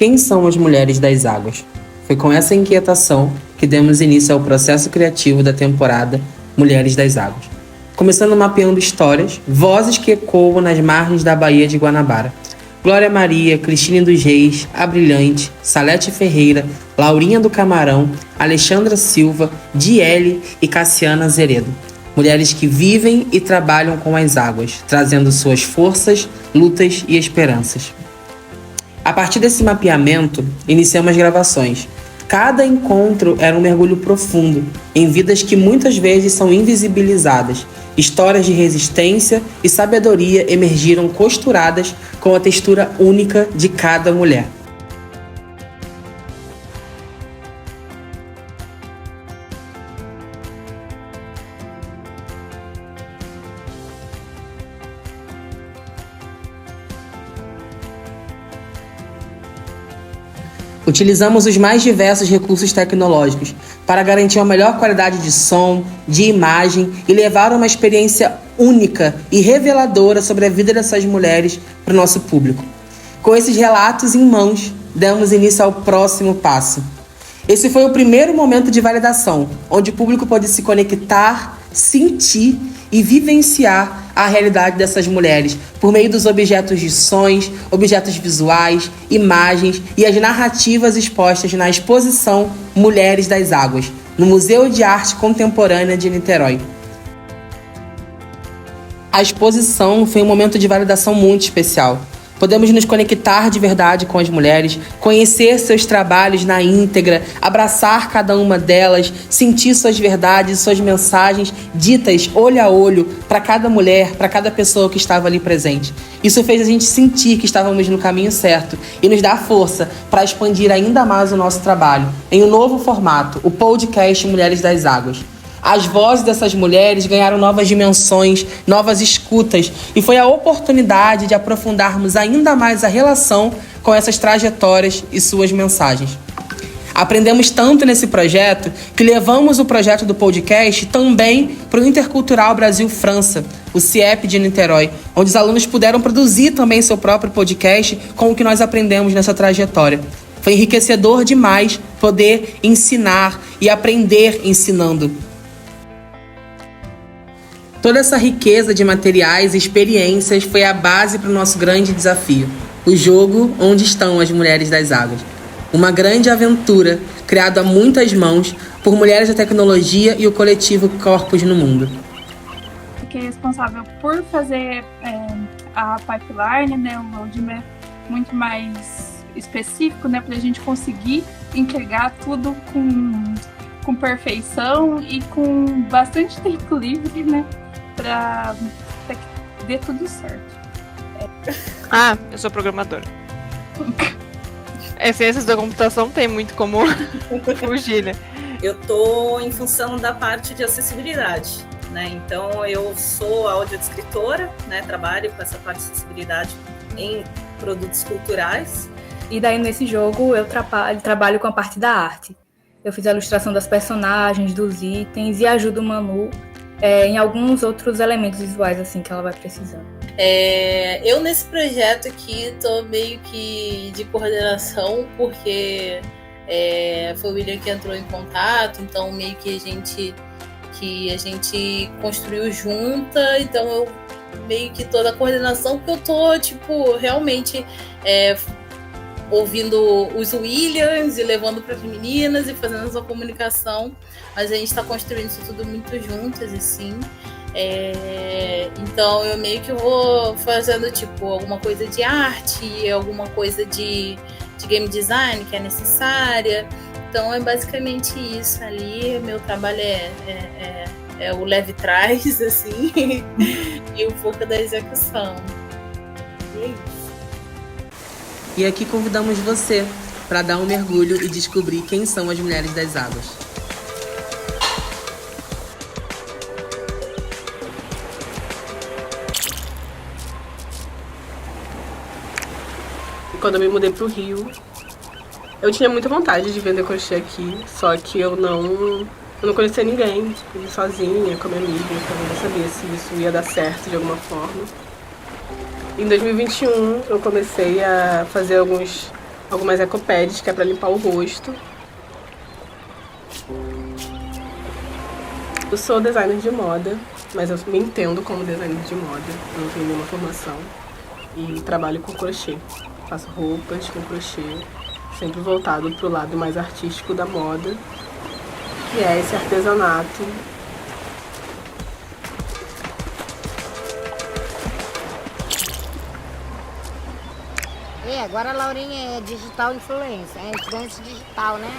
Quem são as Mulheres das Águas? Foi com essa inquietação que demos início ao processo criativo da temporada Mulheres das Águas. Começando mapeando histórias, vozes que ecoam nas margens da Baía de Guanabara. Glória Maria, Cristine dos Reis, A Brilhante, Salete Ferreira, Laurinha do Camarão, Alexandra Silva, Diele e Cassiana Zeredo. Mulheres que vivem e trabalham com as águas, trazendo suas forças, lutas e esperanças. A partir desse mapeamento, iniciamos as gravações. Cada encontro era um mergulho profundo, em vidas que muitas vezes são invisibilizadas. Histórias de resistência e sabedoria emergiram costuradas com a textura única de cada mulher. Utilizamos os mais diversos recursos tecnológicos para garantir uma melhor qualidade de som, de imagem e levar uma experiência única e reveladora sobre a vida dessas mulheres para o nosso público. Com esses relatos em mãos, damos início ao próximo passo. Esse foi o primeiro momento de validação, onde o público pôde se conectar, sentir e vivenciar a realidade dessas mulheres por meio dos objetos de sons, objetos visuais, imagens e as narrativas expostas na exposição Mulheres das Águas, no Museu de Arte Contemporânea de Niterói. A exposição foi um momento de validação muito especial. Podemos nos conectar de verdade com as mulheres, conhecer seus trabalhos na íntegra, abraçar cada uma delas, sentir suas verdades, suas mensagens ditas olho a olho para cada mulher, para cada pessoa que estava ali presente. Isso fez a gente sentir que estávamos no caminho certo e nos dá força para expandir ainda mais o nosso trabalho em um novo formato, o podcast Mulheres das Águas. As vozes dessas mulheres ganharam novas dimensões, novas escutas, e foi a oportunidade de aprofundarmos ainda mais a relação com essas trajetórias e suas mensagens. Aprendemos tanto nesse projeto que levamos o projeto do podcast também para o Intercultural Brasil-França, o CIEP de Niterói, onde os alunos puderam produzir também seu próprio podcast com o que nós aprendemos nessa trajetória. Foi enriquecedor demais poder ensinar e aprender ensinando. Toda essa riqueza de materiais e experiências foi a base para o nosso grande desafio, o jogo Onde Estão as Mulheres das Águas. Uma grande aventura criada a muitas mãos por mulheres da tecnologia e o coletivo Corpos no Mundo. Fiquei responsável por fazer a pipeline, um roadmap muito mais específico, para a gente conseguir entregar tudo com perfeição e com bastante tempo livre, para que dê tudo certo. Eu sou programadora. Ciências da computação tem muito como fugir, né? Eu tô em função da parte de acessibilidade, Então eu sou audiodescritora, trabalho com essa parte de acessibilidade em produtos culturais. E daí nesse jogo eu trabalho com a parte da arte. Eu fiz a ilustração das personagens, dos itens e ajudo o Manu em alguns outros elementos visuais assim que ela vai precisando. Eu nesse projeto aqui tô meio que de coordenação, porque foi o William que entrou em contato, então meio que a gente construiu junta, então eu meio que tô na coordenação, porque eu tô realmente ouvindo os Williams e levando para as meninas e fazendo essa comunicação, mas a gente está construindo isso tudo muito juntas, assim. Então eu meio que vou fazendo alguma coisa de arte, alguma coisa de game design que é necessária. Então é basicamente isso ali. Meu trabalho é o leve trás, assim, e o pouco da execução. E é isso. E aqui convidamos você para dar um mergulho e descobrir quem são as Mulheres das Águas. Quando eu me mudei pro Rio, eu tinha muita vontade de vender crochê aqui, só que eu não conhecia ninguém, sozinha, com a minha amiga, então eu não sabia se isso ia dar certo de alguma forma. Em 2021, eu comecei a fazer alguns algumas ecopads, que é pra limpar o rosto. Eu sou designer de moda, mas eu me entendo como designer de moda, não tenho nenhuma formação. E trabalho com crochê. Faço roupas com crochê, sempre voltado pro lado mais artístico da moda, que é esse artesanato. Agora a Laurinha é digital influencer, é influencer digital, né?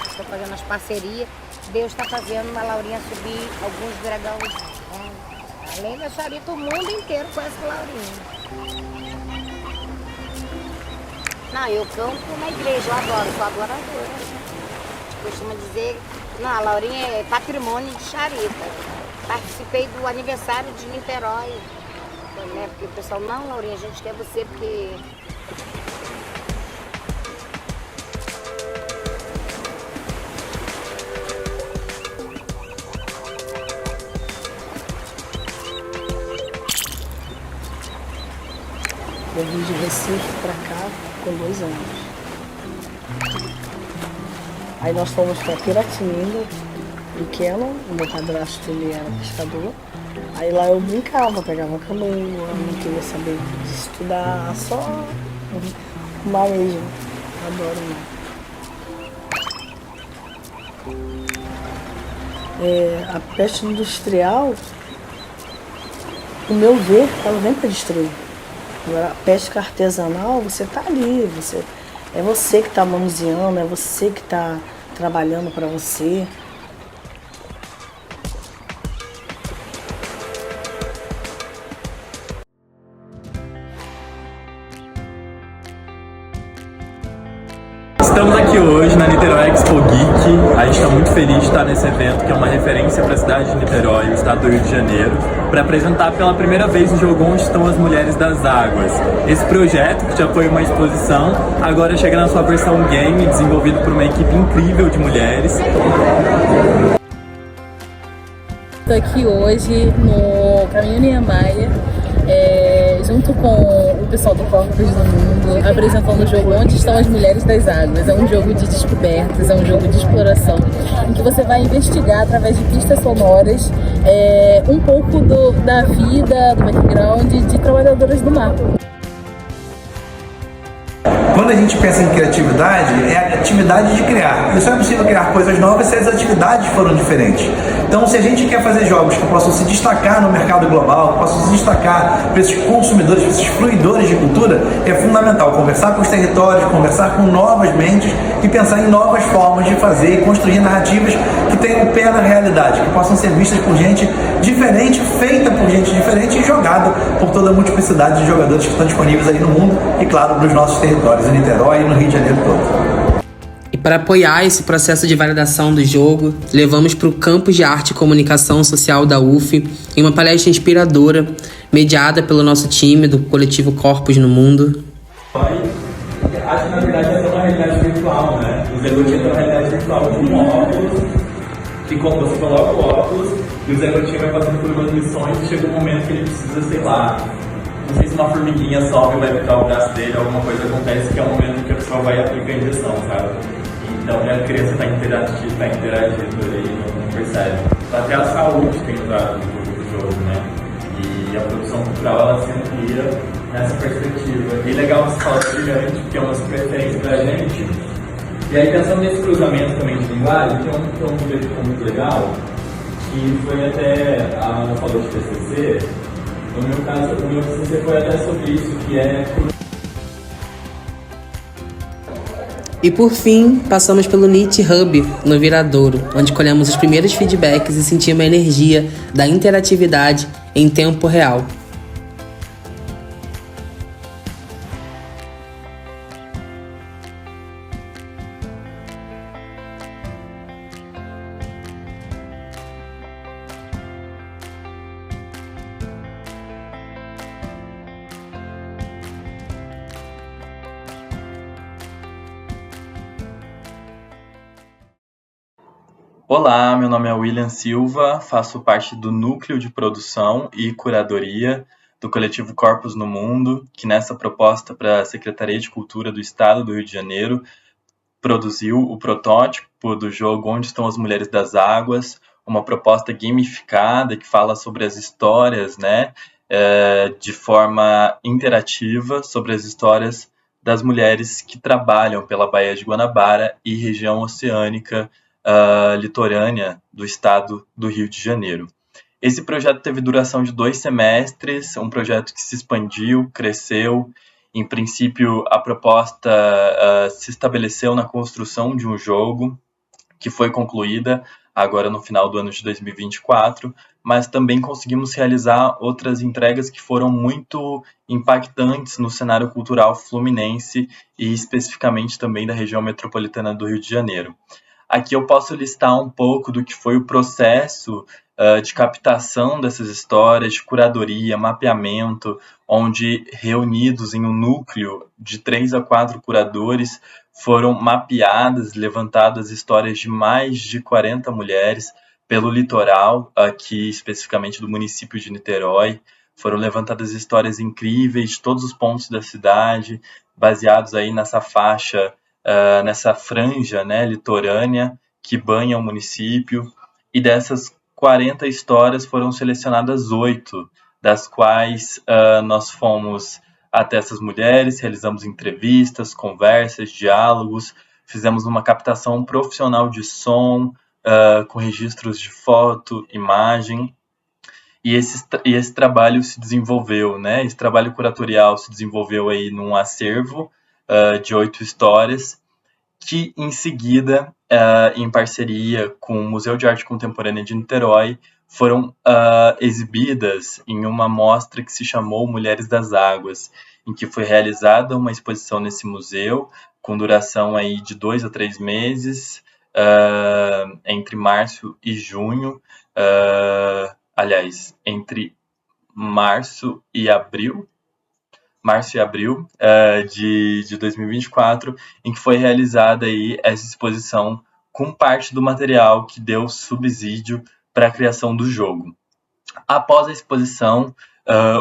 Estou fazendo as parcerias. Deus está fazendo uma Laurinha subir alguns dragões. Né? Além da Charita, o mundo inteiro conhece a Laurinha. Não, eu canto na igreja, eu adoro, sou adoradora. Costuma dizer, não, a Laurinha é patrimônio de Charita. Participei do aniversário de Niterói. Né? Porque o pessoal, não, Laurinha, a gente quer você porque... Eu vim de Recife pra cá com 2 anos. Aí nós fomos pra Piratininga, pequeno, o meu padrasto ele era pescador. Aí lá eu brincava, pegava canoa, não queria saber de estudar, só o mar mesmo. Adoro o mar. A pesca industrial, no meu ver, ela vem para destruir. Agora, a pesca artesanal, você tá ali, é você que tá manuseando, é você que tá trabalhando para você. Estamos aqui hoje na Niterói Expo Geek. A gente está muito feliz de estar nesse evento, que é uma referência para a cidade de Niterói, o estado do Rio de Janeiro, para apresentar pela primeira vez o jogo Onde Estão as Mulheres das Águas. Esse projeto, que já foi uma exposição, agora chega na sua versão game, desenvolvido por uma equipe incrível de mulheres. Estou aqui hoje no Caminho Niemeyer, junto com o pessoal do Corpos do Mundo, apresentando o jogo Onde Estão as Mulheres das Águas. É um jogo de descobertas, é um jogo de exploração, em que você vai investigar através de pistas sonoras um pouco da vida, do background de trabalhadoras do mar. Quando a gente pensa em criatividade, é a atividade de criar. E só é possível criar coisas novas se as atividades foram diferentes. Então, se a gente quer fazer jogos que possam se destacar no mercado global, que possam se destacar para esses consumidores, para esses fruidores de cultura, é fundamental conversar com os territórios, conversar com novas mentes e pensar em novas formas de fazer e construir narrativas que tenham o pé na realidade, que possam ser vistas por gente diferente, feita por gente diferente e jogada por toda a multiplicidade de jogadores que estão disponíveis aí no mundo e, claro, nos nossos territórios, em Niterói e no Rio de Janeiro todo. E para apoiar esse processo de validação do jogo, levamos para o Campus de Arte e Comunicação Social da UF em uma palestra inspiradora, mediada pelo nosso time do coletivo Corpos no Mundo. Acho que na verdade é uma realidade virtual, né? O Zé Gotinha tem uma realidade virtual de um óculos, que quando você coloca o óculos, e o Zé Gotinha vai passando por umas missões e chega um momento que ele precisa, sei lá, não sei se uma formiguinha sobe e vai picar o braço dele, alguma coisa acontece, que é o momento que a pessoa vai aplicar a injeção, sabe? Então a criança está interagindo ali, não percebe. Até a saúde tem usado do jogo, né? E a produção cultural ela se amplia nessa perspectiva. E legal você falar do gigante, porque é uma super referência pra gente. E aí pensando nesse cruzamento também de linguagem, tem um vídeo que ficou muito legal, que foi até, a Ana falou de TCC, no meu caso, o meu TCC foi até sobre isso, que é... E por fim, passamos pelo Knit Hub, no Viradouro, onde colhemos os primeiros feedbacks e sentimos a energia da interatividade em tempo real. Olá, meu nome é William Silva, faço parte do Núcleo de Produção e Curadoria do coletivo Corpos no Mundo, que nessa proposta para a Secretaria de Cultura do Estado do Rio de Janeiro produziu o protótipo do jogo Onde Estão as Mulheres das Águas, uma proposta gamificada que fala sobre as histórias, né, de forma interativa, sobre as histórias das mulheres que trabalham pela Baía de Guanabara e região oceânica litorânea do estado do Rio de Janeiro. Esse projeto teve duração de 2 semestres, um projeto que se expandiu, cresceu. Em princípio, a proposta se estabeleceu na construção de um jogo que foi concluída agora no final do ano de 2024, mas também conseguimos realizar outras entregas que foram muito impactantes no cenário cultural fluminense e especificamente também da região metropolitana do Rio de Janeiro. Aqui eu posso listar um pouco do que foi o processo de captação dessas histórias, de curadoria, mapeamento, onde reunidos em um núcleo de 3 a 4 curadores foram mapeadas, levantadas histórias de mais de 40 mulheres pelo litoral, aqui especificamente do município de Niterói. Foram levantadas histórias incríveis de todos os pontos da cidade, baseados aí nessa faixa, nessa franja, né, litorânea que banha o município. E dessas 40 histórias foram selecionadas 8, das quais nós fomos até essas mulheres, realizamos entrevistas, conversas, diálogos, fizemos uma captação profissional de som, com registros de foto, imagem, e esse trabalho se desenvolveu, né? Esse trabalho curatorial se desenvolveu aí num acervo de 8 histórias, que em seguida, em parceria com o Museu de Arte Contemporânea de Niterói, foram exibidas em uma mostra que se chamou Mulheres das Águas, em que foi realizada uma exposição nesse museu, com duração aí de 2 a 3 meses, entre março e junho, entre março e abril de 2024, em que foi realizada aí essa exposição com parte do material que deu subsídio para a criação do jogo. Após a exposição,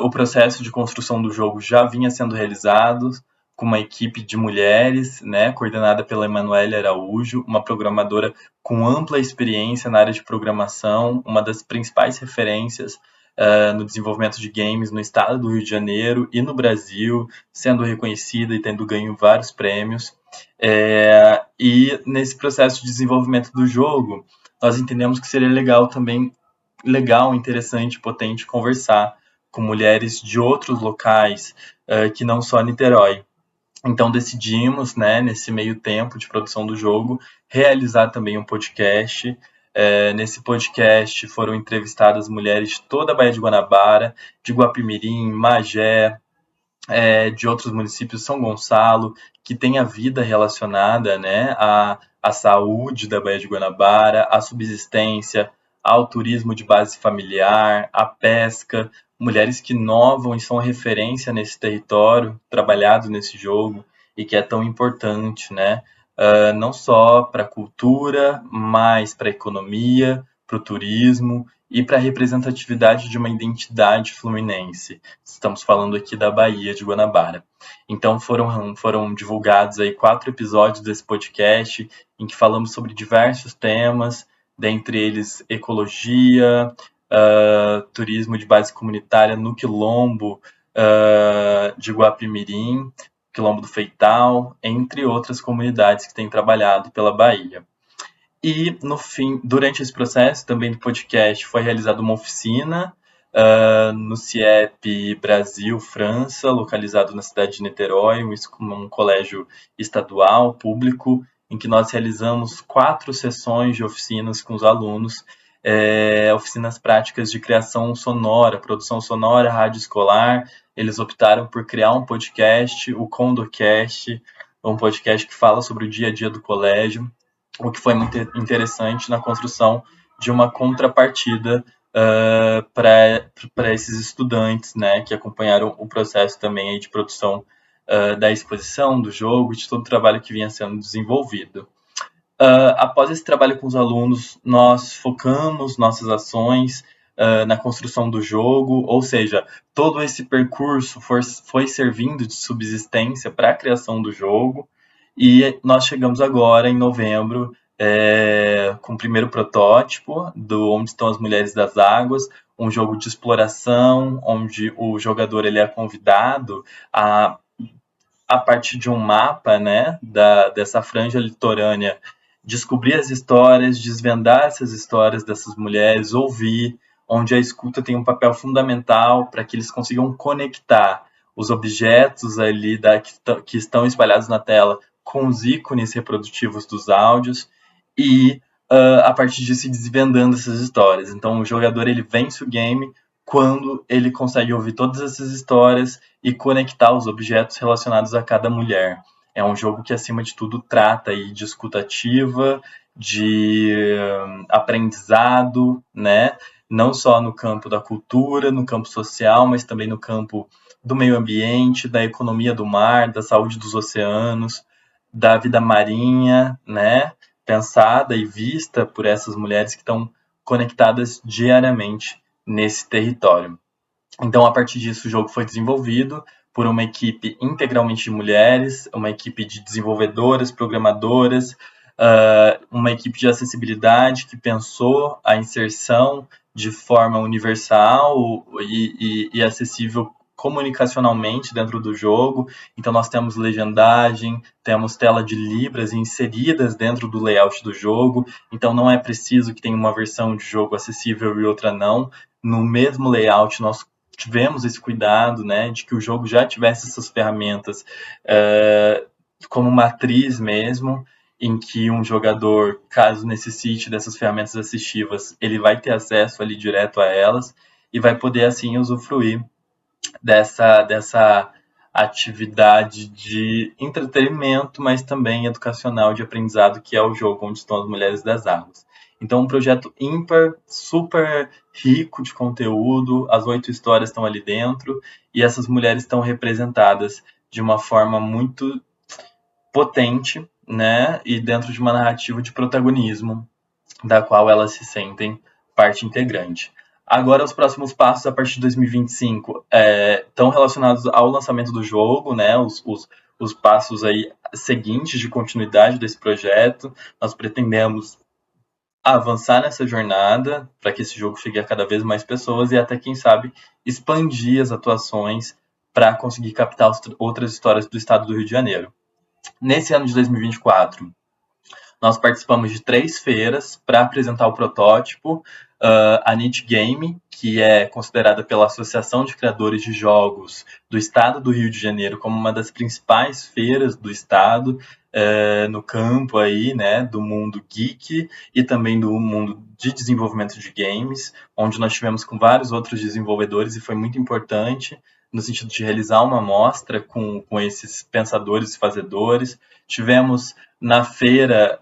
o processo de construção do jogo já vinha sendo realizado com uma equipe de mulheres, né, coordenada pela Emanuele Araújo, uma programadora com ampla experiência na área de programação, uma das principais referências no desenvolvimento de games no estado do Rio de Janeiro e no Brasil, sendo reconhecida e tendo ganho vários prêmios. E nesse processo de desenvolvimento do jogo, nós entendemos que seria interessante, potente conversar com mulheres de outros locais que não só Niterói. Então decidimos, né, nesse meio tempo de produção do jogo, realizar também um podcast. Nesse podcast foram entrevistadas mulheres de toda a Baía de Guanabara, de Guapimirim, Magé, de outros municípios, São Gonçalo, que tem a vida relacionada, né, à saúde da Baía de Guanabara, à subsistência, ao turismo de base familiar, à pesca, mulheres que inovam e são referência nesse território, trabalhado nesse jogo, e que é tão importante, né? Não só para a cultura, mas para a economia, para o turismo e para a representatividade de uma identidade fluminense. Estamos falando aqui da Baía de Guanabara. Então foram divulgados aí 4 episódios desse podcast em que falamos sobre diversos temas, dentre eles ecologia, turismo de base comunitária no Quilombo de Guapimirim, Quilombo do Feital, entre outras comunidades que têm trabalhado pela Bahia. E, no fim, durante esse processo, também do podcast, foi realizada uma oficina no CIEP Brasil, França, localizado na cidade de Niterói, um colégio estadual, público, em que nós realizamos 4 sessões de oficinas com os alunos, oficinas práticas de criação sonora, produção sonora, rádio escolar. Eles optaram por criar um podcast, o Condocast, um podcast que fala sobre o dia a dia do colégio, o que foi muito interessante na construção de uma contrapartida para esses estudantes, né, que acompanharam o processo também aí de produção da exposição, do jogo, de todo o trabalho que vinha sendo desenvolvido. Após esse trabalho com os alunos, nós focamos nossas ações na construção do jogo, ou seja, todo esse percurso foi servindo de subsistência para a criação do jogo, e nós chegamos agora, em novembro, com o primeiro protótipo do Onde Estão as Mulheres das Águas, um jogo de exploração, onde o jogador ele é convidado a partir de um mapa, né, dessa franja litorânea, descobrir as histórias, desvendar essas histórias dessas mulheres, ouvir, onde a escuta tem um papel fundamental para que eles consigam conectar os objetos ali que estão espalhados na tela com os ícones reprodutivos dos áudios e, a partir disso, desvendando essas histórias. Então, o jogador ele vence o game quando ele consegue ouvir todas essas histórias e conectar os objetos relacionados a cada mulher. É um jogo que, acima de tudo, trata aí de escuta ativa, de aprendizado, né? Não só no campo da cultura, no campo social, mas também no campo do meio ambiente, da economia do mar, da saúde dos oceanos, da vida marinha, né? Pensada e vista por essas mulheres que estão conectadas diariamente nesse território. Então, a partir disso, o jogo foi desenvolvido por uma equipe integralmente de mulheres, uma equipe de desenvolvedoras, programadoras, uma equipe de acessibilidade que pensou a inserção de forma universal e acessível comunicacionalmente dentro do jogo. Então nós temos legendagem, temos tela de libras inseridas dentro do layout do jogo, então não é preciso que tenha uma versão de jogo acessível e outra não. No mesmo layout nós tivemos esse cuidado, né, de que o jogo já tivesse essas ferramentas como matriz mesmo, em que um jogador, caso necessite dessas ferramentas assistivas, ele vai ter acesso ali direto a elas e vai poder assim usufruir dessa atividade de entretenimento, mas também educacional, de aprendizado, que é o jogo Onde Estão as Mulheres das Águas. Então, um projeto ímpar, super rico de conteúdo, as 8 histórias estão ali dentro, e essas mulheres estão representadas de uma forma muito potente, né, e dentro de uma narrativa de protagonismo, da qual elas se sentem parte integrante. Agora, os próximos passos a partir de 2025 estão relacionados ao lançamento do jogo, né? Os passos aí seguintes de continuidade desse projeto. Nós pretendemos avançar nessa jornada para que esse jogo chegue a cada vez mais pessoas e até, quem sabe, expandir as atuações para conseguir captar outras histórias do estado do Rio de Janeiro. Nesse ano de 2024, nós participamos de 3 feiras para apresentar o protótipo. A NIT Game, que é considerada pela Associação de Criadores de Jogos do Estado do Rio de Janeiro como uma das principais feiras do estado, no campo aí, né, do mundo geek e também do mundo de desenvolvimento de games, onde nós tivemos com vários outros desenvolvedores e foi muito importante no sentido de realizar uma mostra com esses pensadores e fazedores. Tivemos na feira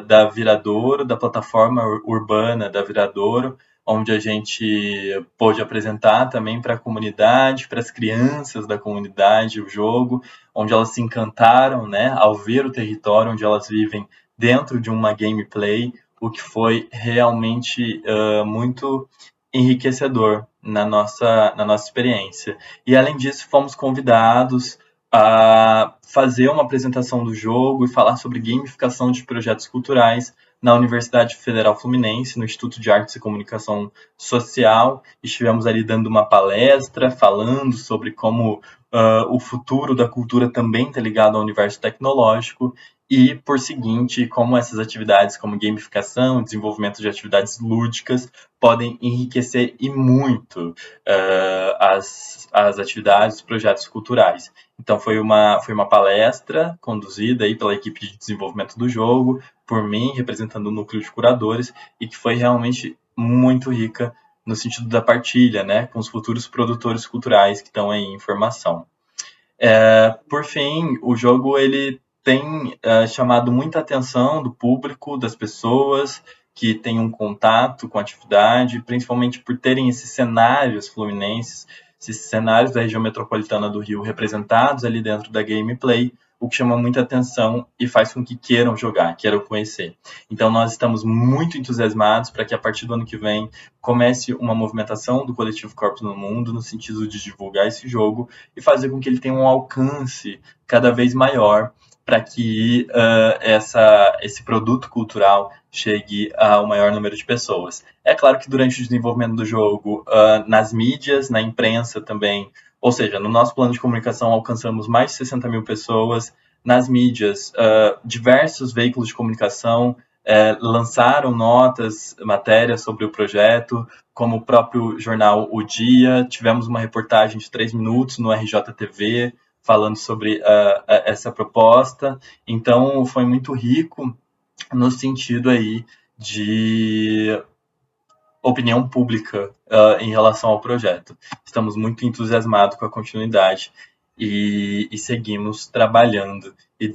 da Viradouro, da plataforma urbana da Viradouro, onde a gente pôde apresentar também para a comunidade, para as crianças da comunidade, o jogo, onde elas se encantaram, né, ao ver o território onde elas vivem dentro de uma gameplay, o que foi realmente muito enriquecedor na nossa experiência. E, além disso, fomos convidados a fazer uma apresentação do jogo e falar sobre gamificação de projetos culturais na Universidade Federal Fluminense, no Instituto de Artes e Comunicação Social. Estivemos ali dando uma palestra, falando sobre como o futuro da cultura também está ligado ao universo tecnológico e, por seguinte, como essas atividades como gamificação, desenvolvimento de atividades lúdicas podem enriquecer e muito as atividades, os projetos culturais. Então foi uma palestra conduzida aí pela equipe de desenvolvimento do jogo, por mim, representando o núcleo de curadores, e que foi realmente muito rica no sentido da partilha, né, com os futuros produtores culturais que estão aí em formação. Por fim, o jogo ele tem chamado muita atenção do público, das pessoas que têm um contato com a atividade, principalmente por terem esses cenários fluminenses, esses cenários da região metropolitana do Rio representados ali dentro da gameplay, o que chama muita atenção e faz com que queiram jogar, queiram conhecer. Então nós estamos muito entusiasmados para que a partir do ano que vem comece uma movimentação do Coletivo Corpos no Mundo no sentido de divulgar esse jogo e fazer com que ele tenha um alcance cada vez maior para que esse produto cultural chegue ao maior número de pessoas. É claro que durante o desenvolvimento do jogo, nas mídias, na imprensa também, ou seja, no nosso plano de comunicação alcançamos mais de 60 mil pessoas. Nas mídias, diversos veículos de comunicação lançaram notas, matérias sobre o projeto, como o próprio jornal O Dia. Tivemos uma reportagem de 3 minutos no RJTV falando sobre essa proposta. Então, foi muito rico no sentido aí de opinião pública em relação ao projeto. Estamos muito entusiasmados com a continuidade e seguimos trabalhando e